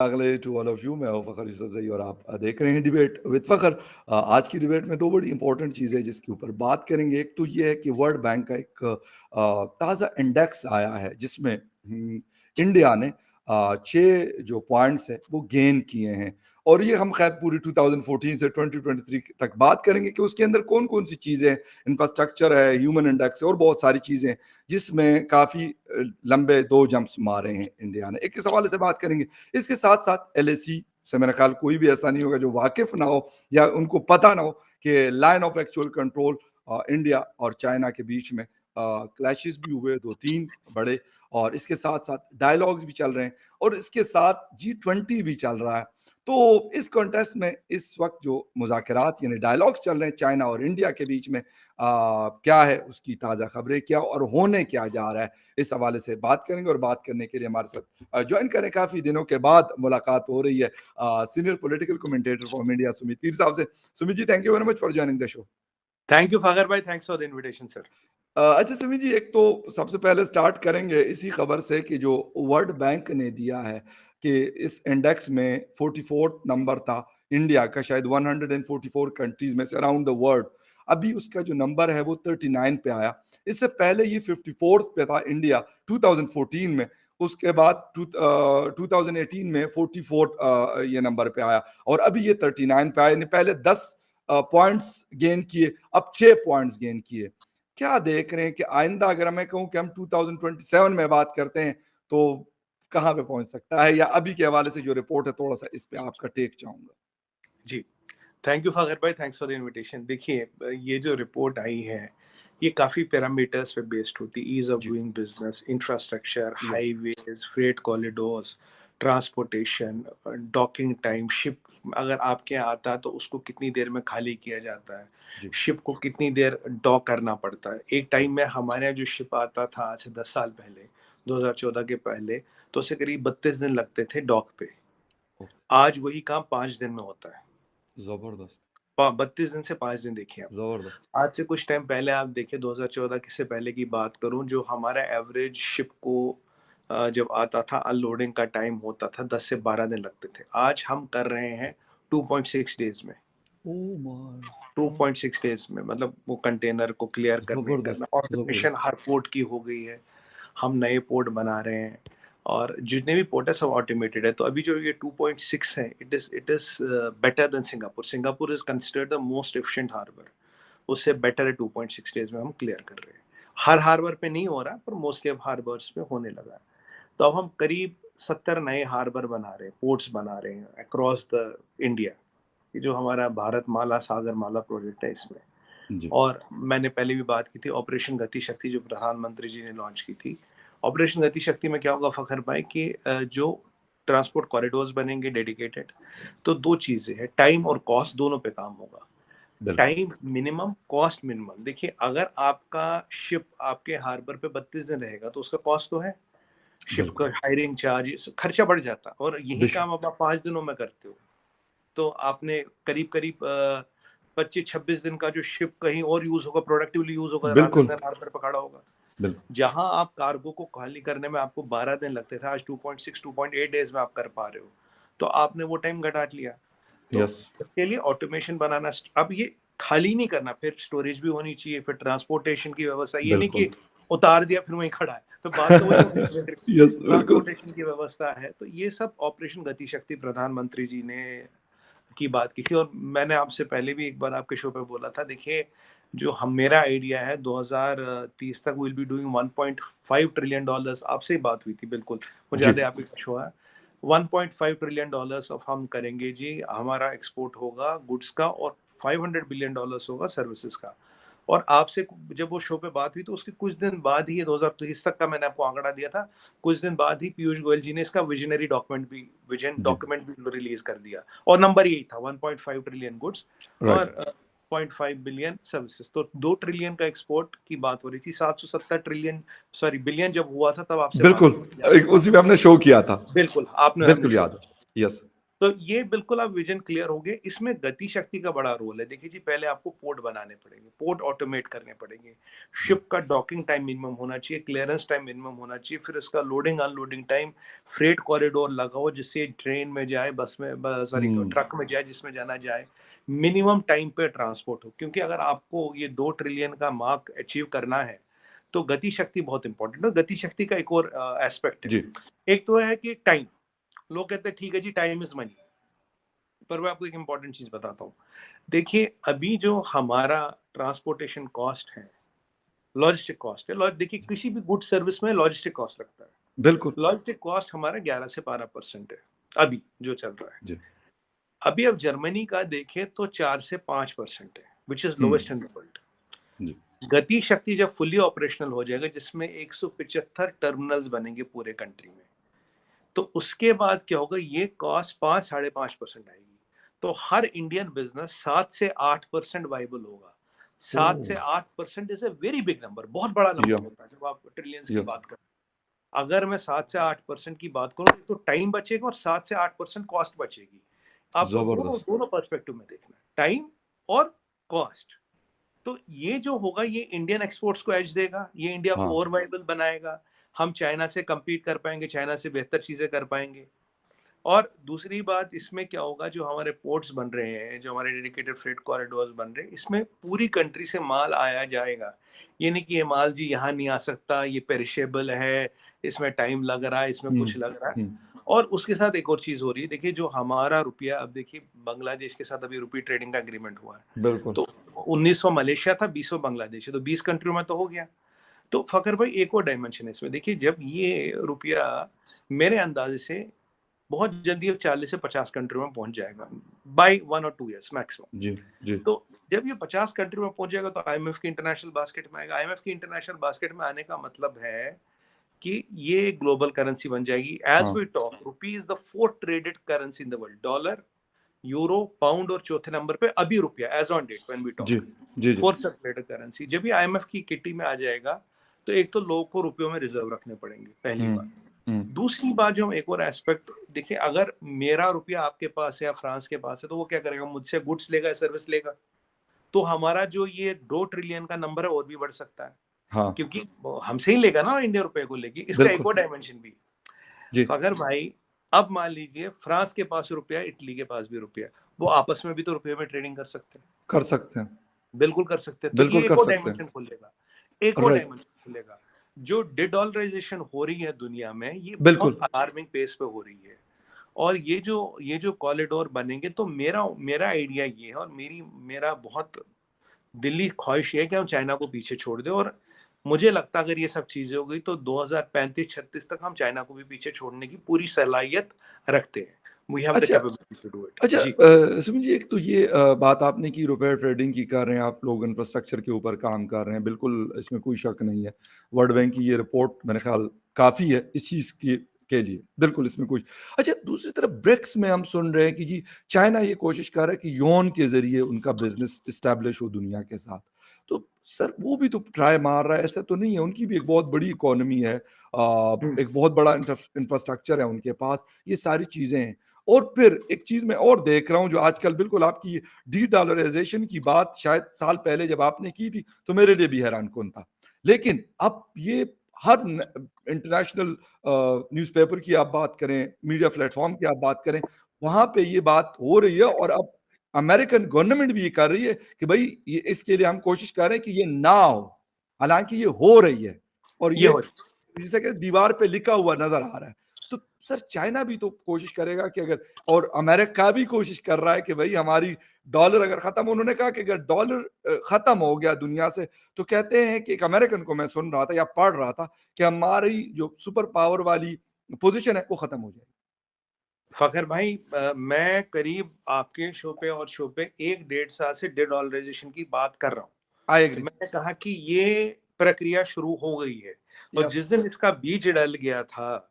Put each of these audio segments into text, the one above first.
अगले to all of you, मैं हूं फ़खर यूसुफ़ज़ई और आप देख रहे हैं डिबेट विद फ़खर। आज की डिबेट में दो बड़ी इंपॉर्टेंट चीज़ें जिसके ऊपर बात करेंगे। एक तो ये है कि वर्ल्ड बैंक का एक ताज़ा इंडेक्स आया है जिसमें इंडिया ने 6 जो पॉइंट्स हैं वो गेन किए हैं। और ये हम खैर पूरी 2014 से 2023 तक बात करेंगे कि उसके अंदर कौन-कौन सी चीज़ें, इंफ्रास्ट्रक्चर है, ह्यूमन इंडेक्स है और बहुत सारी चीज़ें जिसमें काफ़ी लंबे 2 जंप्स मारे हैं इंडिया ने। एक इस हवाले से बात करेंगे। इसके साथ-साथ एलएसी से मेरा ख्याल कोई भी ऐसा नहीं होगा जो वाकिफ़ ना हो या उनको पता ना हो कि line of actual control India और चाइना के बीच में क्लैशेस भी हुए 2-3 बड़े, और इसके साथ-साथ डायलॉग्स भी चल रहे हैं और इसके साथ जी20 भी चल रहा है। तो इस कॉन्टेक्स्ट में इस वक़्त जो मुज़ाकरात यानी डायलॉग्स चल रहे हैं चाइना और इंडिया के बीच में, क्या है उसकी ताज़ा खबरें क्या और होने क्या जा रहा है, इस हवाले से बात करेंगे। और बात करने के लिए हमारे साथ ज्वाइन करें, काफ़ी दिनों के बाद मुलाकात हो रही है, senior political commentator from India Sumit Peer sahab से। Sumit ji, thank you very much for joining the show. Thank you Fakhar भाई, thanks for the invitation sir. अच्छा सुमित जी, एक तो सबसे पहले स्टार्ट करेंगे इसी खबर से कि जो वर्ल्ड बैंक ने दिया है कि इस इंडेक्स में 44th नंबर था इंडिया का, शायद 144 कंट्रीज में से अराउंड द वर्ल्ड। अभी उसका जो नंबर है वो 39 पे आया। इससे पहले ये 54th पे था इंडिया 2014 में। उसके बाद 2018 में 44 ये नंबर पे आया और अभी ये 39 पे आया। यानी पहले 10 पॉइंट्स गेन किए, अब 6 पॉइंट्स गेन किए। क्या देख रहे हैं कि आइंदा अगर मैं कहूं कि हम 2027 में बात करते हैं तो कहां पे पहुंच सकता है, या अभी के हवाले से जो रिपोर्ट है थोड़ा सा इस पे आपका टेक चाहूंगा। जी, थैंक यू फागर भाई, थैंक्स फॉर द इनविटेशन। देखिए, ये जो रिपोर्ट आई है ये काफ़ी पैरामीटर्स पे बेस्ड होती है। ईज़ ऑफ जी। डूइंग बिजनेस, इंफ्रास्ट्रक्चर, या। Highways, freight corridors, transportation, docking time, ship अगर आपके यहाँ आता है तो उसको कितनी देर में खाली किया जाता है, जी। शिप को कितनी देर डॉक करना पड़ता है। एक जी। टाइम में हमारे यहाँ जो शिप आता था आज से 10 साल पहले, 2014 के पहले, तो उसे करीब 32 दिन लगते थे डॉक पे। ओ, आज वही काम 5 दिन में होता है। जबरदस्त। 32 दिन से 5 दिन देखिए आप। जबरदस्त। आज से कुछ टाइम पहले आप देखिए, 2014 के से पहले की बात करूँ, जो हमारा एवरेज शिप को जब आता था अनलोडिंग का टाइम होता था 10 से 12 दिन लगते थे। आज हम कर रहे हैं 2.6 डेज़ में। Oh my God. 2.6 डेज़ में मतलब वो कंटेनर को क्लियर करना। जबरदस्त। ऑटोमेशन जबरदस्त। हर पोर्ट की हो गई है। हम नए पोर्ट बना रहे हैं और जितने भी पोर्ट है सब ऑटोमेटेड है। तो अभी जो ये 2.6 है, it is better than Singapore. Singapore is considered the most efficient harbour. उससे बेटर है, 2.6 डेज़ में हम क्लियर कर रहे हैं। हर हार्बर पे नहीं हो रहा पर मोस्टली अब हार्बर्स पे होने लगा है। तो अब हम करीब 70 नए हार्बर बना रहे हैं, पोर्ट्स बना रहे हैं अक्रॉस द इंडिया। ये जो हमारा भारत माला सागर माला प्रोजेक्ट है इसमें। जी। और मैंने पहले भी बात की थी ऑपरेशन गति शक्ति जो प्रधानमंत्री जी ने लॉन्च की थी। ऑपरेशन गति शक्ति में क्या होगा फ़खर भाई कि जो ट्रांसपोर्ट कॉरिडोर्स बनेंगे डेडिकेटेड, तो 2 चीज़ें हैं, टाइम और कॉस्ट दोनों पे काम होगा। बिल्कुल। Time minimum, cost minimum. देखिए, अगर आपका शिप आपके हार्बर पे 32 दिन रहेगा तो उसका कॉस्ट तो है। शिप का बिल्कुल। हायरिंग चार्ज खर्चा बढ़ जाता है और यही बेशक। काम अब आप 5 दिनों में करते हो। तो आपने करीब-करीब 25-26 दिन का जो शिप कहीं और यूज़ होगा, प्रोडक्टिवली यूज़ होगा रादर बिल्कुल। देन हार्बर पे खड़ा होगा। बिल्कुल। जहाँ आप कार्गो को खाली करने में आपको 12 दिन लगते थे, आज 2.6 2.8 डेज़ में आप कर पा रहे हो। तो आपने वो टाइम घटा लिया। तो यस। उसके लिए ऑटोमेशन बनाना अब ये खाली नहीं करना, फिर स्टोरेज भी होनी चाहिए, फिर ट्रांसपोर्टेशन की व्यवस्था। ये नहीं बिल्कुल। कि उतार दिया फिर वहीं खड़ा है, तो बात तो वही होनी चाहिए। यस, बिल्कुल। ट्रांसपोर्टेशन की व्यवस्था है, तो ये सब ऑपरेशन गति शक्ति प्रधानमंत्री जी ने की बात की थी। और मैंने आपसे पहले भी एक बार आपके शो पे बोला था, देखिए जो हम मेरा आइडिया है 2030 तक will be doing 1.5 trillion dollars. आपसे ही बात हुई थी, बिल्कुल मुझे जी। याद है, आप ही का शो है। 1.5 ट्रिलियन डॉलर्स ऑफ हम करेंगे जी, हमारा एक्सपोर्ट होगा गुड्स का, और 500 बिलियन डॉलर्स होगा सर्विसेज का। और आपसे जब वो शो पे बात हुई तो उसके कुछ दिन बाद ही, ये 2030 तक का मैंने आपको आंकड़ा दिया था, कुछ दिन बाद ही पीयूष गोयल जी ने इसका विजन जी। डॉक्यूमेंट भी रिलीज कर दिया। और नंबर यही था, 1.5 ट्रिलियन गुड्स राइट। और 0.5 बिलियन सर्विसेज। तो 2 ट्रिलियन का एक्सपोर्ट की बात हो रही थी। 770 ट्रिलियन, सॉरी बिलियन जब हुआ था तब आपसे बात बिल्कुल। हुई थी, आपको एक उसी में मालूम हमने शो किया था। है। बिल्कुल, आपने हमने बिल्कुल शो याद किया। है। यस। तो ये बिल्कुल आप विजन क्लियर हो गए। इसमें गति शक्ति का बड़ा रोल है। देखिए जी, पहले आपको पोर्ट बनाने पड़ेंगे, पोर्ट ऑटोमेट करने पड़ेंगे, जी। शिप का डॉकिंग टाइम मिनिमम होना चाहिए, क्लियरेंस टाइम मिनिमम होना चाहिए, फिर उसका loading unloading time, freight corridor लगाओ जिससे ट्रेन में जाए, बस में, सॉरी हुँ, ट्रक में जाए, जिसमें जाना जाए, मिनिमम टाइम पे ट्रांसपोर्ट हो। क्योंकि अगर आपको ये 2 ट्रिलियन का मार्क अचीव करना है, तो गति शक्ति बहुत इंपॉर्टेंट है। गति शक्ति का एक और एस्पेक्ट है। जी। एक तो है कि टाइम। लोग कहते हैं ठीक है जी, टाइम इज मनी। पर मैं आपको एक इम्पॉर्टेंट चीज बताता हूँ। देखिए, अभी जो हमारा ट्रांसपोर्टेशन कॉस्ट है, लॉजिस्टिक कॉस्ट है। देखिए, किसी भी गुड सर्विस में लॉजिस्टिक कॉस्ट लगता है। बिल्कुल। लॉजिस्टिक कॉस्ट हमारा 11 से 12% है, अभी जो चल रहा है। जी। अभी अब जर्मनी का देखें तो 4 से 5% है, which is hmm, lowest in the world. जी। गति शक्ति जब फुली ऑपरेशनल हो जाएगा, जिसमें 175 टर्मिनल्स बनेंगे पूरे कंट्री में, तो उसके बाद क्या होगा, ये कॉस्ट 5 साढ़े 5% आएगी। तो हर इंडियन बिजनेस 7 से 8% वाइबल होगा। 7 ओह! से 8% is a very big number, बहुत बड़ा या नंबर होता है जब आप ट्रिलियंस की या बात करते हैं। अगर मैं 7 से 8% की बात करूं तो टाइम बचेगा और 7 से 8% कॉस्ट बचेगी। आपको दोनों ज़बरदस्त। दोनों पर्सपेक्टिव में देखना है, टाइम और कॉस्ट। तो ये जो होगा, ये इंडियन एक्सपोर्ट्स को एज देगा, ये इंडिया हाँ, को और वाइबल बनाएगा। हम चाइना से compete कर पाएंगे, चाइना से बेहतर चीजें कर पाएंगे। और दूसरी बात इसमें क्या होगा, जो हमारे पोर्ट्स बन रहे हैं, जो हमारे डेडिकेटेड फ्रेट कॉरिडोर्स बन रहे हैं, इसमें पूरी कंट्री से माल आया जाएगा। ये नहीं कि ये माल जी यहाँ नहीं आ सकता, ये पेरिशेबल है, इसमें टाइम लग रहा है, इसमें हुँ, कुछ लग रहा है। हुँ, और उसके साथ एक और चीज हो रही है। देखिए, जो हमारा रुपया, अब देखिए बांग्लादेश के साथ अभी रुपी ट्रेडिंग का एग्रीमेंट हुआ है। बिल्कुल। तो 19वां मलेशिया था, 20वां बांग्लादेश है, तो 20 कंट्रियों में तो हो गया। तो फकर भाई, एक और डायमेंशन है इसमें। देखिए, जब ये रुपया मेरे अंदाजे से बहुत जल्दी अब 40 से 50 कंट्री में पहुंच जाएगा, बाय 1 और 2 ईयर्स मैक्सिमम। जी, जी। तो जब ये 50 कंट्री में पहुंच जाएगा, तो आईएमएफ की इंटरनेशनल बास्केट में आएगा। आईएमएफ की इंटरनेशनल बास्केट में आने का मतलब है कि ये ग्लोबल करेंसी बन जाएगी। एज हाँ, we talk, rupee is the fourth traded currency in the world. Dollar, euro, pound और चौथे नंबर पे अभी रुपया, as on date when we जी, टॉक, जी, जी। Fourth traded currency. जब ये आईएमएफ की किटी में आ जाएगा, तो एक तो लोगों को रुपयों में रिजर्व रखने पड़ेंगे, पहली हुँ, बात। हुँ, दूसरी बात, जो हम एक और एस्पेक्ट देखिए, अगर मेरा रुपया आपके पास है या फ्रांस के पास है, तो वो क्या करेगा, मुझसे गुड्स लेगा, सर्विस लेगा। तो हमारा जो ये 2 ट्रिलियन का नंबर है और भी बढ़ सकता है, हाँ, क्योंकि वो हमसे ही लेगा ना इंडिया रुपए को लेके। इसका एक बिल्कुल। और डायमेंशन भी, जी, अगर भाई, अब मान लीजिए फ्रांस के पास रुपया, इटली के पास भी रुपया, वो आपस में भी तो रुपये में ट्रेडिंग कर सकते हैं। कर सकते हैं, बिल्कुल कर सकते हैं। तो बिल्कुल ये एक कर और सकते हैं। डायमेंशन खुलेगा, एक और राइट, डायमेंशन खुलेगा। जो डिडॉलराइजेशन हो रही है दुनिया में, ये बहुत बिल्कुल। अलार्मिंग पेस पे हो रही है। और ये जो कॉरिडोर बनेंगे, तो मेरा मेरा आइडिया ये है, और मेरा बहुत दिली ख्वाहिश ये है कि हम चाइना को पीछे छोड़ दें। और मुझे लगता है अगर ये सब चीजें हो गई, तो 2035-36 तक हम चाइना को भी पीछे छोड़ने की पूरी सलाहियत रखते हैं। वी हैव द अच्छा कैपेबिलिटी टू डू इट अच्छा जी। सुमित जी, एक तो ये बात आपने की रुपए ट्रेडिंग की कर रहे हैं आप लोग, इंफ्रास्ट्रक्चर के ऊपर काम कर रहे हैं, बिल्कुल इसमें कोई शक नहीं है। वर्ल्ड बैंक की ये रिपोर्ट मेरे ख़्याल काफ़ी है इस चीज़ के लिए, बिल्कुल इसमें कोई। अच्छा, दूसरी तरफ ब्रिक्स में हम सुन रहे हैं कि जी चाइना ये कोशिश कर रहा है कि योन के ज़रिए उनका बिज़नेस एस्टेब्लिश हो दुनिया के साथ। तो सर वो भी तो ट्राई मार रहा है, ऐसा तो नहीं है? उनकी भी एक बहुत बड़ी इकोनॉमी है, एक बहुत बड़ा इंफ्रास्ट्रक्चर है उनके पास, ये सारी चीज़ें हैं। और फिर एक चीज़ मैं और देख रहा हूँ जो आजकल बिल्कुल आपकी डी-डॉलराइज़ेशन की बात शायद साल पहले जब आपने की थी, तो मेरे लिए भी हैरान-कुन था। लेकिन अब ये हर न इंटरनेशनल न्यूज़पेपर की आप बात करें, मीडिया प्लेटफ़ॉर्म की आप बात करें, वहाँ पे ये बात हो रही है और अब अमेरिकन गवर्नमेंट भी ये कर रही है कि भई ये इसके लिए हम कोशिश कर रहे हैं कि ये ना हो। हालाँकि ये हो रही है और ये ये हो जिसे कहते हैं दीवार पे लिखा हुआ नज़र आ रहा है। तो सर चाइना भी तो कोशिश करेगा कि अगर, और अमेरिका भी कोशिश कर रहा है कि भई हमारी डॉलर अगर खत्म, उन्होंने कहा कि अगर डॉलर खत्म हो गया दुनिया से, तो कहते हैं कि एक अमेरिकन को मैं सुन रहा था या पढ़ रहा था कि हमारी जो सुपर पावर वाली पोज़ीशन है वो खत्म हो जाएगी। फखर भाई, मैं करीब आपके शो पे और शो पे 1 डेढ़ साल से डॉलराइजेशन की बात कर रहा हूँ। I agree. मैंने कहा कि ये प्रक्रिया शुरू हो गई है, और यस। जिस दिन इसका बीज डल गया था,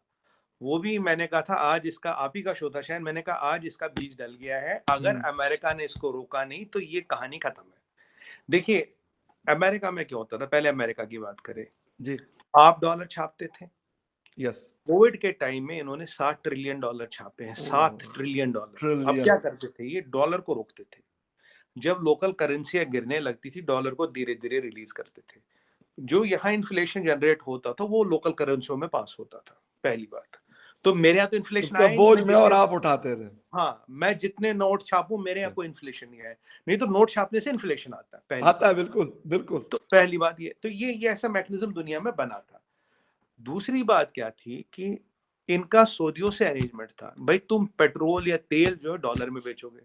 वो भी मैंने कहा था, आज इसका, आप ही का शो था शायद, मैंने कहा आज इसका बीज डल गया है। अगर हुँ, अमेरिका ने इसको रोका नहीं, तो ये कहानी खत्म है। देखिए, अमेरिका में क्या होता था, पहले अमेरिका की बात करें, जी। आप डॉलर छापते थे, यस। कोविड के टाइम में इन्होंने $7 ट्रिलियन छापे हैं, $7 ट्रिलियन। अब ट्रिलियन। क्या करते थे, ये डॉलर को रोकते थे। जब लोकल करेंसियां गिरने लगती थी, डॉलर को धीरे धीरे रिलीज करते थे। जो यहाँ इन्फ्लेशन जनरेट होता था वो लोकल करेंसियों में पास होता था, पहली बात। तो मेरे यहाँ तो इन्फ्लेशन उसका आया ही नहीं, बोझ मैं मैं और जितने, आप उठाते थे। हाँ, मैं जितने नोट छापूं मेरे यहाँ कोई इन्फ्लेशन नहीं आया। नहीं तो नोट छापने से इन्फ्लेशन आता है, पहली आता बात। है, बिल्कुल, बिल्कुल। तो पहली बात ये ऐसा मैकेनिज्म दुनिया में बना था। दूसरी बात क्या थी कि इनका सऊदियों से अरेंजमेंट था, भाई तुम पेट्रोल या तेल जो है डॉलर में बेचोगे।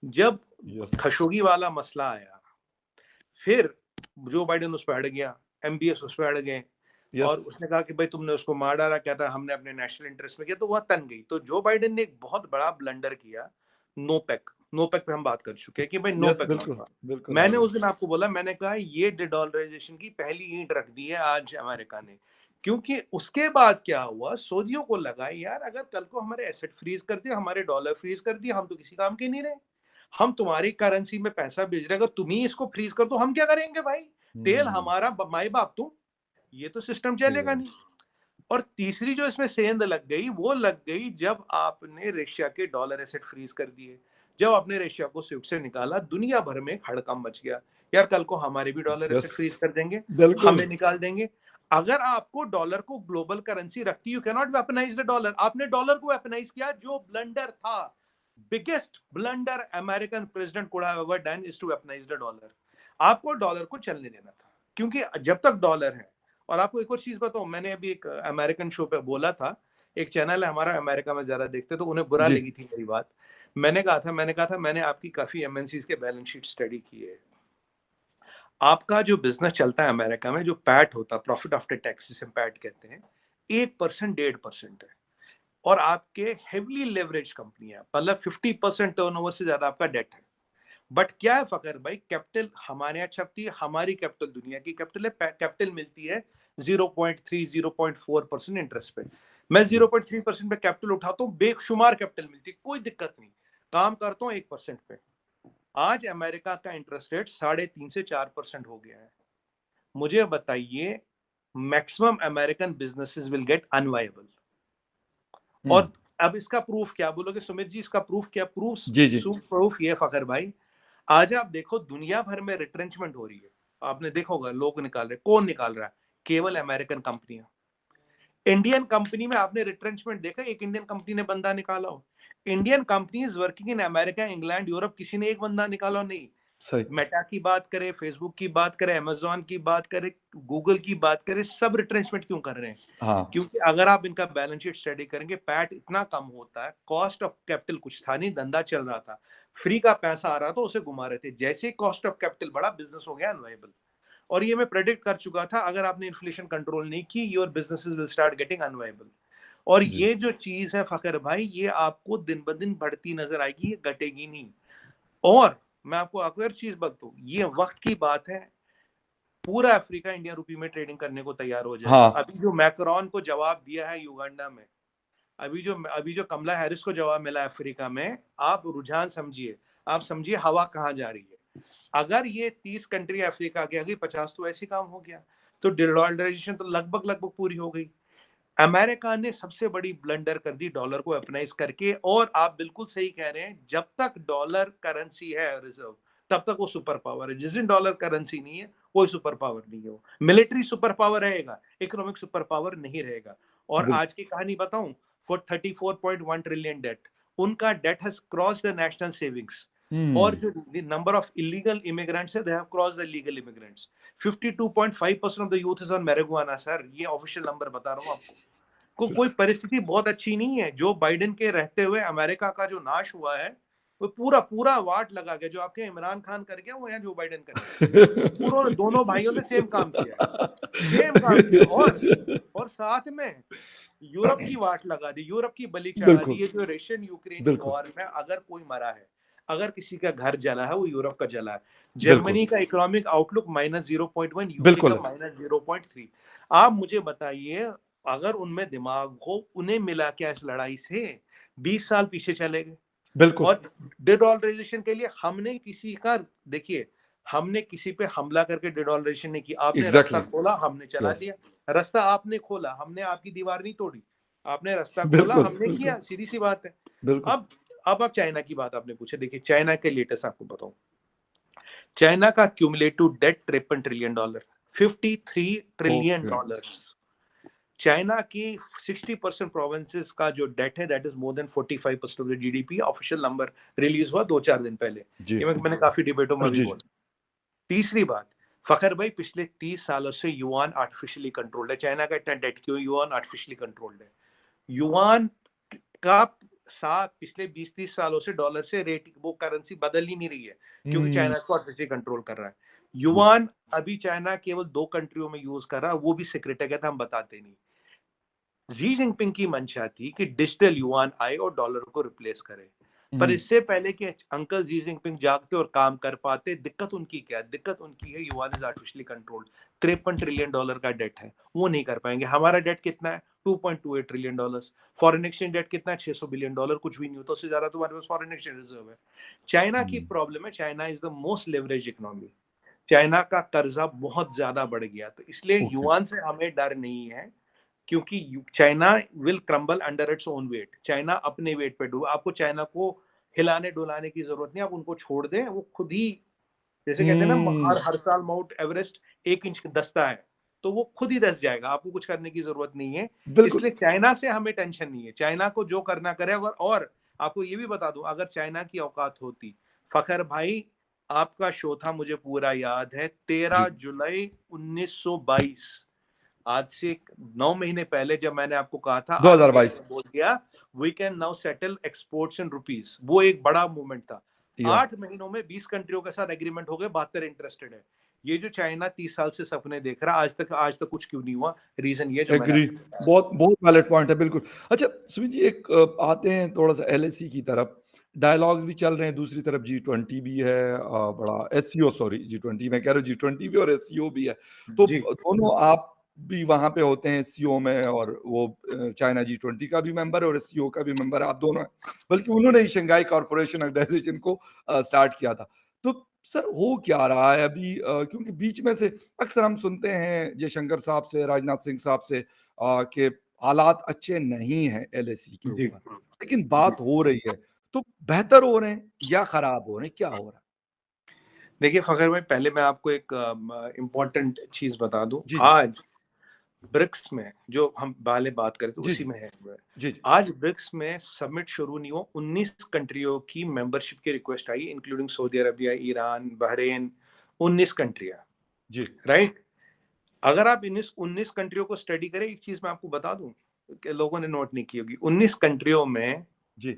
जब यस, खशोगी वाला मसला आया, फिर जो बाइडेन उस पर अड़ गया, एमबीएस उस पर अड़ गए, यस, और उसने कहा कि भाई तुमने उसको मार डाला, क्या था हमने अपने नेशनल इंटरेस्ट में किया, तो वह तन गई। तो जो बाइडेन ने एक बहुत बड़ा ब्लंडर किया, नोपेक। नोपेक पे हम बात कर चुके हैं कि भाई यस, नोपेक बिल्कुल, होगा। बिल्कुल, मैंने बिल्कुल। उस दिन आपको बोला, मैंने कहा ये डिडॉलराइजेशन की पहली ईंट रख दी है आज अमेरिका ने। क्योंकि उसके बाद क्या हुआ, सऊदियों को लगा यार अगर कल को हमारे एसेट फ्रीज कर दिया, हमारे डॉलर फ्रीज कर दिया, हम तो किसी काम के नहीं रहे। हम तुम्हारी करेंसी में पैसा भेज रहे, अगर तुम ही इसको फ्रीज कर दो हम क्या करेंगे भाई? तेल हुँ, हमारा, माई बाप तुम, ये तो सिस्टम चलेगा नहीं। यस, और तीसरी जो इसमें सेंध लग गई, वो लग गई जब आपने रशिया के डॉलर एसेट फ्रीज कर दिए। जब आपने रशिया को स्विफ्ट से निकाला, दुनिया भर में हड़कंप मच गया। यार कल को हमारे भी डॉलर यस, एसेट फ्रीज कर देंगे, बिल्कुल। हमें निकाल देंगे। अगर आपको डॉलर को ग्लोबल करेंसी रखती, you can not weaponize the dollar. आपने डॉलर को वेपनाइज किया, जो ब्लंडर था, biggest blunder American president could have ever done is to weaponize the dollar. आपको डॉलर को चलने देना था, क्योंकि जब तक डॉलर है। और आपको एक और चीज बताऊं, मैंने अभी एक अमेरिकन शो पे बोला था, एक चैनल है हमारा अमेरिका में ज्यादा देखते, तो उन्हें बुरा जी, लगी थी मेरी बात। मैंने कहा था मैंने आपकी काफी एमएनसीज के बैलेंस शीट स्टडी की है। आपका जो बिजनेस चलता है अमेरिका में, जो पैट होता है, प्रॉफिट आफ्टर टैक्स जिसे पैट कहते हैं, 1%, 1.5% है। और आपके हेवली लेवरेज कंपनी है, मतलब 50% टर्नओवर से ज्यादा आपका डेट है। बट क्या है फकर भाई, कैपिटल हमारे यहाँ छपती है, हमारी कैपिटल दुनिया की कैपिटल है, कैपिटल मिलती है 0.3 0.4% इंटरेस्ट पे। मैं जी, 0.3% पे कैपिटल उठाता हूँ, बेशुमार कैपिटल मिलती है, कोई दिक्कत नहीं। काम करता हूँ 1% पे। आज अमेरिका का इंटरेस्ट रेट 3.5 से 4% हो गया है। मुझे बताइए, maximum American businesses will get unviable. Hmm, और अब इसका प्रूफ क्या बोलोगे सुमित जी, इसका प्रूफ क्या? जी, जी, प्रूफ ये फखर भाई, आज आप देखो दुनिया भर में रिट्रेंचमेंट हो रही है। आपने देखा होगा, लोग निकाल रहे, कौन निकाल रहा है? केवल अमेरिकन कंपनियां। इंडियन कंपनी में आपने रिट्रेंचमेंट देखा, एक इंडियन कंपनी ने बंदा निकाला हो? Indian companies working in America, England, Europe, किसी ने एक बंदा निकाला हो? नहीं। सही। मेटा की बात करें, फेसबुक की बात करें, अमेजोन की बात करें, गूगल की बात करें, सब रिट्रेंचमेंट क्यों कर रहे हैं? हाँ, क्योंकि अगर आप इनका बैलेंस शीट स्टडी करेंगे, पैट इतना कम होता है, कॉस्ट ऑफ कैपिटल कुछ था नहीं, धंधा चल रहा था, फ्री का पैसा आ रहा था, उसे घुमा रहे थे। जैसे ही कॉस्ट ऑफ कैपिटल बढ़ा, बिजनेस हो गया अनवायबल। और ये मैं प्रेडिक्ट कर चुका था, अगर आपने इन्फ्लेशन कंट्रोल नहीं की, your businesses will start getting unviable. और जी, ये जो चीज है फकर भाई, ये आपको दिन ब दिन बढ़ती नजर आएगी, ये घटेगी नहीं। और मैं आपको अगर चीज बताऊं, ये वक्त की बात है, पूरा अफ्रीका इंडिया रुपी में ट्रेडिंग करने को तैयार हो जाएगा। हाँ, अभी जो मैक्रोन को जवाब दिया है युगांडा में, अभी जो कमला हैरिस को जवाब मिला है अफ्रीका में, आप रुझान समझिए, आप समझिए हवा कहाँ जा रही है। अगर ये 30 कंट्री अफ्रीका की आ गई, 50 तो ऐसे काम हो गया, तो डॉलराइजेशन तो लगभग लगभग पूरी हो गई। अमेरिका ने सबसे बड़ी ब्लंडर कर दी डॉलर को वेपनाइज करके। और आप बिल्कुल सही कह रहे हैं, जब तक डॉलर करेंसी है रिजर्व, तब तक वो सुपर पावर है। जिस दिन डॉलर करेंसी नहीं है, कोई सुपर पावर नहीं है। वो मिलिट्री सुपर पावर रहेगा, इकोनॉमिक सुपर पावर नहीं रहेगा। और बिल्कुल। आज की कहानी बताऊं, फॉर 34.1 ट्रिलियन डेट, उनका debt has cross the national savings. और हुँ, जो नंबर ऑफ इलीगल इमिग्रेंट्स है, they have cross the legal immigrants. 52.5% of the youth is on marijuana sir, ये ऑफिशियल नंबर बता रहा हूँ आपको। कोई परिस्थिति बहुत अच्छी नहीं है। जो बाइडेन के रहते हुए अमेरिका का जो नाश हुआ है, वो पूरा पूरा वाट लगा गया। जो आपके इमरान खान कर गया, वो यहाँ जो बाइडेन करेगा। पूरा दोनों भाइयों ने सेम काम किया है, सेम काम किया। और साथ में यूरोप की वाट लगा दी, यूरोप की बलि चढ़ा दी। बिल्कुल, ये जो रशियन यूक्रेन बिल्कुल, वॉर में अगर कोई मरा है, अगर किसी का घर जला है, वो यूरोप का जला है। बिल्कुल, जर्मनी का इकोनॉमिक आउटलुक -0.1, यूके का बिल्कुल, -0.3। आप मुझे बताइए, अगर उनमें दिमाग हो, उन्हें मिला क्या इस लड़ाई से? 20 साल पीछे चले गए। बिल्कुल। और डिडॉलराइजेशन के लिए हमने किसी का, देखिए, हमने किसी पे हमला करके डिडॉलरेशन नहीं की, आपने रास्ता एग्ज़ैक्टली, खोला, हमने चला यस। दिया। रास्ता आपने खोला, हमने आपकी दीवार नहीं तोड़ी। आपने रास्ता खोला, बिल्कुल, हमने बिल्कुल, किया, सीधी-सी बात है। बिल्कुल। अब अब आप चाइना की बात आपने पूछा, देखिए चाइना के लेटेस्ट आपको बताऊँ। चाइना का cumulative debt $53 trillion, $53 trillion. Okay. China की 60% प्रोविंसेस का जो डेट है that is more than 45% of the GDP. Official number release हुआ 2-4 दिन पहले। जी। ये मैंने काफी डिबेटों में भी जी, जी। बोला। तीसरी बात, फखर भाई पिछले 30 सालों से युआन आर्टिफिशियली कंट्रोल्ड है। चाइना का इतना डेट क्यों? युआन आर्टिफिशियली कंट्रोल्ड है। युआन का साथ पिछले 20-30 सालों से डॉलर से रेट वो करेंसी बदल ही नहीं रही है, क्योंकि हुँ, चाइना इसको आर्टिफिशियली कंट्रोल कर रहा है। जी। युआन अभी चाइना केवल 2 कंट्रियों में यूज कर रहा है, वो भी सीक्रेट है, कहता हम बताते नहीं। जी जिनपिंग की मंशा थी कि डिजिटल युआन आए और डॉलर को रिप्लेस करे। पर हुँ, इससे पहले कि अंकल जी जिनपिंग जागते और काम कर पाते, दिक्कत उनकी क्या है? दिक्कत उनकी है yuan is artificially controlled. $53 trillion का डेट है, वो नहीं कर पाएंगे। हमारा डेट कितना है? $2.28 ट्रिलियन। फॉरेन एक्सचेंज डेट कितना है? $600 बिलियन। कुछ भी नहीं होता, उससे ज्यादा तुम्हारे पास फॉरेन एक्सचेंज रिजर्व है। चाइना की हुँ, प्रॉब्लम है, China is the most leverage economy. China का कर्जा बहुत ज्यादा बढ़ गया, तो इसलिए ओके। युआन से हमें डर नहीं है, क्योंकि China will crumble under its own wait. China अपने वेट पे डूबा। आपको चाइना को हिलाने डुलाने की जरूरत नहीं, आप उनको छोड़ दें, वो खुद ही, जैसे कहते हैं ना, हुँ, हर साल माउंट एवरेस्ट 1 इंच दसता है, तो वो खुद ही दस जाएगा, आपको कुछ करने की जरूरत नहीं है। बिल्कुल। इसलिए चाइना से हमें टेंशन नहीं है, चाइना को जो करना करे। और आपको ये भी बता दूं, अगर चाइना की औकात होती, फखर भाई, आपका शो था, मुझे पूरा याद है, 13 जी, जुलाई 1922, आज से 9 महीने पहले जब मैंने आपको कहा था, आरबीआई 2022 ने बोल दिया we can now settle exports in rupees, वो एक बड़ा मूवमेंट था। या 8 महीनों में 20 कंट्रियों के साथ एग्रीमेंट हो गए, 72 इंटरेस्टेड है। ये जो चाइना 30 साल से सपने देख रहा है, आज तक कुछ क्यों नहीं हुआ? रीजन ये जो मैंने एग्री। आपको बताया। बहुत बहुत वैलिड पॉइंट है, बिल्कुल। अच्छा सुमित जी, एक आते हैं थोड़ा-सा एलएसी की तरफ। डायलॉग्स भी चल रहे हैं, दूसरी तरफ जी20 भी है, बड़ा एससीओ, सॉरी जी20 मैं कह रहा हूँ, जी20 भी और एससीओ भी है। तो जी दोनों आप भी वहाँ पे होते हैं एससीओ में, और वो चाइना जी20 का भी मेंबर है और एससीओ का भी मेंबर है, आप दोनों हैं। बल्कि उन्होंने ही शंघाई कॉर्पोरेशन ऑर्गेनाइजेशन को स्टार्ट किया था। तो सर हो क्या रहा है अभी, क्योंकि बीच में से अक्सर हम सुनते हैं जयशंकर साहब से, राजनाथ सिंह साहब से, कि हालात अच्छे नहीं हैं एलएसी के जी ऊपर, लेकिन जी। बात हो रही है। तो बेहतर हो रहे हैं या खराब हो रहे हैं, क्या हो रहा है? देखिए फखर भाई, पहले मैं आपको एक इम्पोर्टेंट चीज बता दूं। जी, जी। आज ब्रिक्स में जो हम पहले बात करते थे जी, उसी जी। में है। जी, जी। आज ब्रिक्स में समिट शुरू नहीं हुआ, 19 कंट्रियों की मेंबरशिप की रिक्वेस्ट आई, including Saudi Arabia, Iran, Bahrain. 19 कंट्रियां, जी। राइट? अगर आप 19 कंट्रियों को स्टडी करें, एक चीज मैं आपको बता दूं कि लोगों ने नोट नहीं की होगी, 19 कंट्रियों में जी।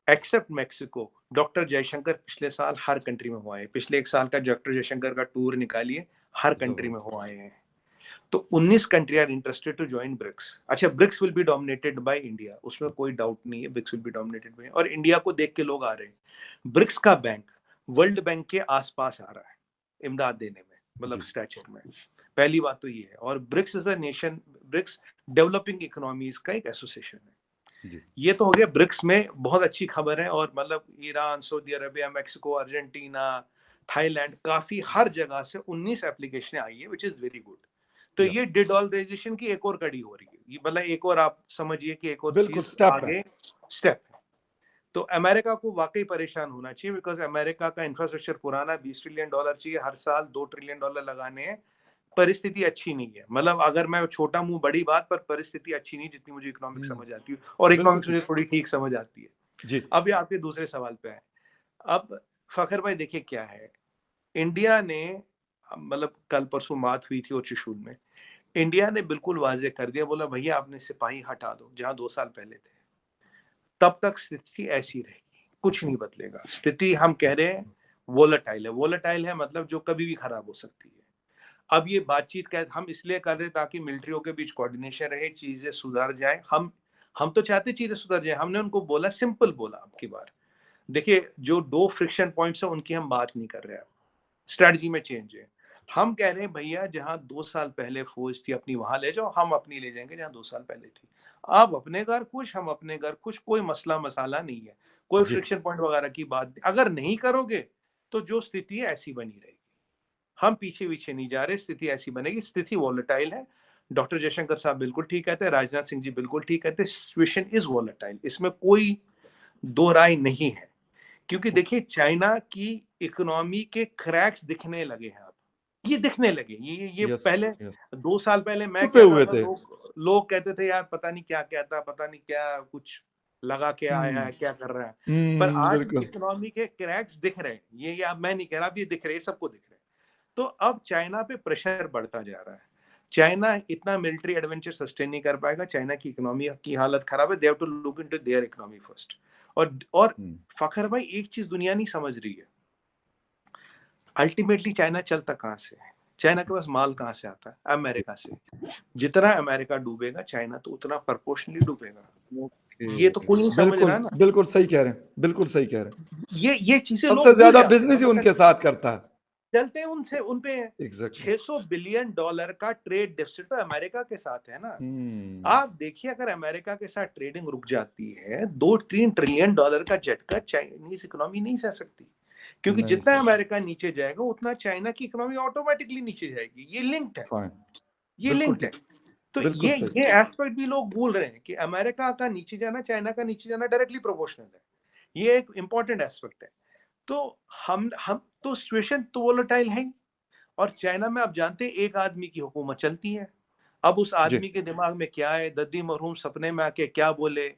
एक्सेप्ट मेक्सिको, डॉक्टर जयशंकर पिछले साल हर कंट्री में हुआ है। पिछले एक साल का डॉक्टर जयशंकर का टूर निकालिए, हर कंट्री में ज़बरदस्त। हो आए हैं। तो 19 country are interested to join BRICS. अच्छा, BRICS will be dominated by India, उसमें कोई डाउट नहीं है, BRICS will be dominated by, और इंडिया को देख के लोग आ रहे हैं। ब्रिक्स का बैंक वर्ल्ड बैंक के आसपास आ रहा है इमदाद देने में, मतलब जी, स्टैचर में। पहली बात तो ये है। और BRICS is a nation, BRICS developing economies का एक एसोसिएशन है। जी। ये तो हो गया ब्रिक्स में, बहुत अच्छी खबर है। और मतलब Iran, Saudi Arabia, Mexico, Argentina, Thailand, काफी हर जगह से 19 एप्लीकेशन आई है, विच इज वेरी गुड। तो या ये डिडॉलराइजेशन की एक और कड़ी हो रही है, ये मतलब एक और, आप समझिए कि एक और बिल्कुल चीज स्टेप है। आगे स्टेप है। तो अमेरिका को वाकई परेशान होना चाहिए, बिकॉज अमेरिका का इंफ्रास्ट्रक्चर पुराना, $20 ट्रिलियन चाहिए हर साल, $2 ट्रिलियन लगाने हैं। परिस्थिति अच्छी नहीं है, मतलब अगर मैं छोटा मुंह बड़ी बात, पर परिस्थिति अच्छी नहीं, जितनी मुझे इकोनॉमिक्स हुँ, समझ आती है, और बिल्कुल इकोनॉमिक्स ठीक। मुझे थोड़ी ठीक समझ आती है। जी, अब ये आपके दूसरे सवाल पे है। अब फखर भाई देखिए क्या है, इंडिया ने, मतलब कल परसों बात हुई थी और चिशूल में, इंडिया ने बिल्कुल वाजे कर दिया, बोला भैया आपने सिपाही हटा दो जहां 2 साल पहले थे, तब तक स्थिति ऐसी रहेगी, कुछ नहीं बदलेगा। स्थिति हम कह रहे हैं वोलेटाइल है। वोलेटाइल है मतलब जो कभी भी खराब हो सकती है। अब ये बातचीत क्या हम इसलिए कर रहे हैं ताकि मिलिट्रियों के बीच कोऑर्डिनेशन रहे, चीजें सुधर जाए। हम तो चाहते चीजें सुधर जाए। हमने उनको बोला, सिंपल बोला अब की बार। देखिए जो 2 फ्रिक्शन पॉइंट्स है उनकी हम बात नहीं कर रहे हैं, स्ट्रेटजी में चेंज है। जी, हम कह रहे हैं भैया जहां 2 साल पहले फौज थी अपनी वहां ले जाओ, हम अपनी ले जाएंगे जहां 2 साल पहले थी। आप अपने घर खुश, हम अपने घर खुश, कोई मसला मसाला नहीं है, कोई जी। फ्रिक्शन पॉइंट वगैरह की बात नहीं। अगर नहीं करोगे तो जो स्थिति है ऐसी बनी रहेगी। हम पीछे-पीछे नहीं जा रहे, स्थिति ऐसी बनेगी, स्थिति वोलेटाइल है। डॉक्टर जयशंकर साहब बिल्कुल ठीक कहते हैं, राजनाथ सिंह जी बिल्कुल ठीक कहते हैं, सिचुएशन इज़ वोलेटाइल, इसमें कोई दो राय नहीं है। क्योंकि देखिए चाइना की इकोनॉमी के क्रैक्स दिखने लगे हैं अब। ये दिखने लगे। ये यस, पहले यस। 2 साल पहले मैं छुपे कहता हुए था, थे। लोग लोग कहते थे यार पता नहीं क्या कहता, पता नहीं क्या कुछ लगा के आया हुँ, है, क्या कर रहा है। पर हुँ, आज बिल्कुल। इकोनॉमी के क्रैक्स दिख रहे हैं। ये अब मैं नहीं कह रहा, अब ये दिख रहे हैं, सबको दिख रहे हैं। तो अब चाइना पे प्रेशर बढ़ता जा रहा है। चाइना इतना मिलिट्री एडवेंचर सस्टेन नहीं कर पाएगा, चाइना की इकोनॉमी की हालत खराब है, they have to look into their economy first. और हुँ, फ़खर भाई एक चीज़ दुनिया नहीं समझ रही है, अल्टीमेटली चाइना चलता कहाँ से है? चाइना के पास माल कहाँ से आता है? अमेरिका से। जितना अमेरिका डूबेगा, चाइना तो उतना प्रोपोर्शनली डूबेगा। ये तो ओके। कोई नहीं समझ बिल्कुल, रहा ना। बिल्कुल सही कह रहे हैं, बिल्कुल सही कह रहे हैं। ये चीज़ें सबसे लोग भूल ज़्यादा जाते हैं, बिज़नेस ही हमें उनके कहते साथ करता है। चलते हैं उनसे उन पे एग्ज़ैक्टली। $600 बिलियन का ट्रेड डेफिसिट तो अमेरिका के साथ है ना। हुँ, आप देखिए अगर अमेरिका के साथ ट्रेडिंग रुक जाती है, 2-3 ट्रिलियन डॉलर का झटका चाइनीज़ इकोनॉमी नहीं सह सकती। क्योंकि नहीं जितना सर, अमेरिका नीचे जाएगा, उतना चाइना की इकोनॉमी ऑटोमैटिकली नीचे जाएगी। ये लिंक्ड है, फाइन। ये बिल्कुल लिंक्ड है। ठीक, तो बिल्कुल सही। ये एस्पेक्ट भी लोग भूल रहे हैं कि अमेरिका का नीचे जाना, चाइना का नीचे जाना डायरेक्टली प्रोपोर्शनल है। ये एक इम्पोर्टेंट एस्पेक्ट है। तो हम तो सिचुएशन तो वोलेटाइल है ही। और चाइना में आप जानते हैं एक आदमी की हुकूमत चलती है। अब उस जी, आदमी के दिमाग में क्या है, दद्दी मरहूम सपने में आके क्या बोले,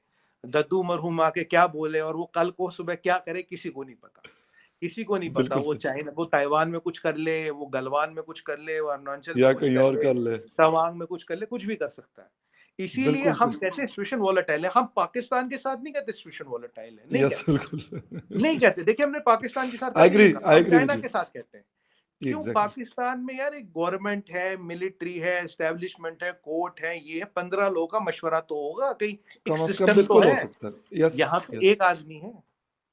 दद्दू मरहूम आके क्या बोले और वो कल को सुबह क्या करे, किसी को नहीं पता। किसी को नहीं पता। बिल्कुल सही। वो ताइवान में कुछ कर ले, वो गलवान में कुछ कर ले, वो अरुणाचल में या कुछ कहीं कर और ले, कर ले। तवांग में कुछ कर ले, कुछ भी कर सकता है। इसीलिए बिल्कुल हम सही। कहते हैं सिचुएशन वोलेटाइल है। हम पाकिस्तान के साथ नहीं कहते सिचुएशन वोलेटाइल है, नहीं यस, कहते। नहीं बिल्कुल। कहते। देखिए हमने पाकिस्तान के साथ कभी नहीं कहा, आई हम एग्री विद चाइना यू। के साथ कहते हैं। क्यों? एग्ज़ैक्टली। पाकिस्तान में यार एक गवर्नमेंट है, मिलिट्री है, एस्टेब्लिशमेंट है, कोर्ट है, ये है, 15 लोगों का मशवरा तो होगा, कहीं एक कम से कम सिस्टम तो बिल्कुल हो है। सकता है। यस, यहाँ तो यस। एक आदमी है,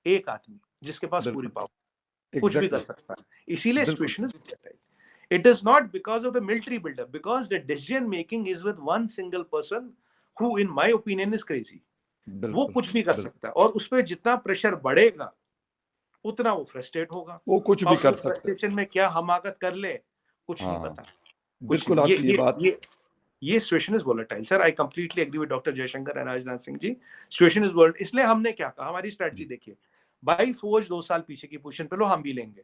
एक आदमी जिसके पास पूरी बिल्कुल। पावर, कुछ भी कर एग्ज़ैक्टली। सकता है। इसीलिए बिल्कुल। Situation is volatile. It is not because of the military buildup, because the decision making is with one single person who, in my opinion, is crazy. वो बिल्कुल, कुछ भी कर बिल्कुल। सकता है और उस पर जितना प्रेशर बढ़ेगा, उतना वो फ्रस्ट्रेट होगा। वो कुछ भी और कर उस सकता है। फ्रस्ट्रेशन में क्या हमाकत कर ले, कुछ नहीं हाँ, पता। कुछ बिल्कुल नहीं। आपकी ये बात ये situation is volatile sir. I completely agree with doctor Jaishankar and Rajnath Singh ji. Situation is world. इसलिए हमने क्या कहा, हमारी स्ट्रेटजी जी, देखिए, बाई फोर्स 2 साल पीछे की पोजीशन पे लो, हम भी लेंगे।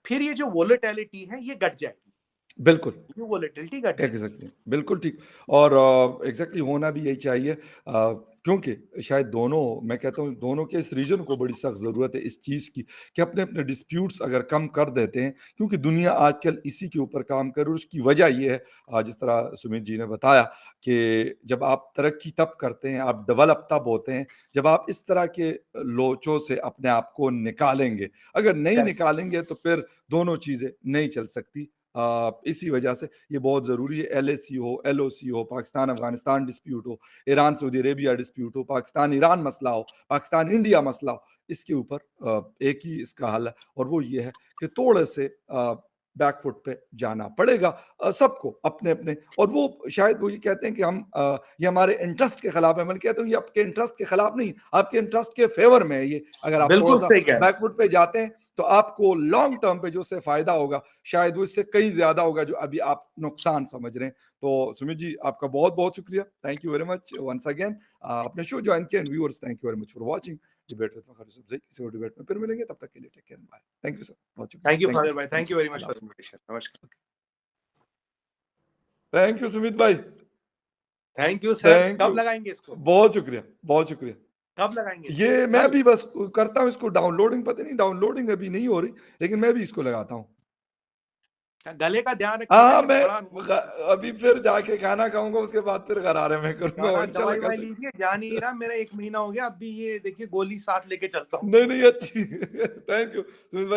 फिर ये जो वोलेटिलिटी है ये घट जाएगी, बिल्कुल। ये वोलेटिलिटी घट जाएगी। एग्ज़ैक्टली, बिल्कुल ठीक। और एग्ज़ैक्टली होना भी यही चाहिए, क्योंकि शायद दोनों, मैं कहता हूँ दोनों के इस रीजन को बड़ी सख्त ज़रूरत है इस चीज़ की कि अपने-अपने डिस्प्यूट्स अगर कम कर देते हैं, क्योंकि दुनिया आजकल इसी के ऊपर काम कर रही है। उसकी वजह ये है, जिस तरह सुमित जी ने बताया कि जब आप तरक्की तब करते हैं, आप डेवलप तब होते हैं, जब आप इस तरह के लोचों से अपने आप को निकालेंगे। अगर नहीं करेक्ट। निकालेंगे तो फिर दोनों चीज़ें नहीं चल सकती। इसी वजह से ये बहुत ज़रूरी है, एलएसी हो, एलओसी हो, पाकिस्तान-अफ़गानिस्तान डिस्प्यूट हो, ईरान-सऊदी अरेबिया डिस्प्यूट हो, पाकिस्तान-ईरान मसला हो, पाकिस्तान-इंडिया मसला हो, इसके ऊपर एक ही इसका हल है और वो ये है कि थोड़े से बैक फुट पे जाना पड़ेगा सबको अपने-अपने। और वो शायद वो ये कहते हैं कि ये हमारे इंटरेस्ट के खिलाफ है। मैं कहता हूँ ये आपके इंटरेस्ट के खिलाफ नहीं, आपके इंटरेस्ट के फेवर में है ये। अगर आप बिल्कुल थोड़ा-सा सही कह रहे बैक फुट पे जाते हैं, तो आपको लॉन्ग टर्म पे जो उससे फ़ायदा होगा, शायद वो इससे कहीं ज़्यादा होगा जो अभी आप नुकसान समझ रहे हैं। तो सुमित जी आपका बहुत-बहुत शुक्रिया। Thank you very much once again. आपने शो जॉइन किया and viewers thank you very much for watching debate with Fakhar Yousafzai. किसी और डिबेट में फिर मिलेंगे, तब तक के लिए take care and bye. Thank you sir, बहुत शुक्रिया। Thank you thank you father sir, भाई, thank thank you. You very much अल्लाह फॉर हाफ़िज़। इनविटेशन। नमस्कार। थैंक यू सुमित भाई, थैंक यू सर। थैंक कब यू। लगाएंगे इसको? बहुत शुक्रिया, बहुत शुक्रिया। कब लगाएंगे इसको ये मैं कल? भी बस करता हूँ इसको डाउनलोडिंग, पता नहीं डाउनलोडिंग अभी नहीं हो रही, लेकिन मैं भी इसको लगाता हूँ। गले का ध्यान रखिएगा, हाँ, ये मैं बड़ा अभी फिर जाके खाना खाऊँगा, उसके बाद फिर गरारे में करूँगा ना और इंशाल्लाह दवाई कल वाई तक। लीजिए, जा नहीं रहा। मेरा 1 महीना हो गया, अब भी ये देखिए गोली साथ लेके चलता हूँ। नहीं, नहीं अच्छी। थैंक यू सुमित भाई।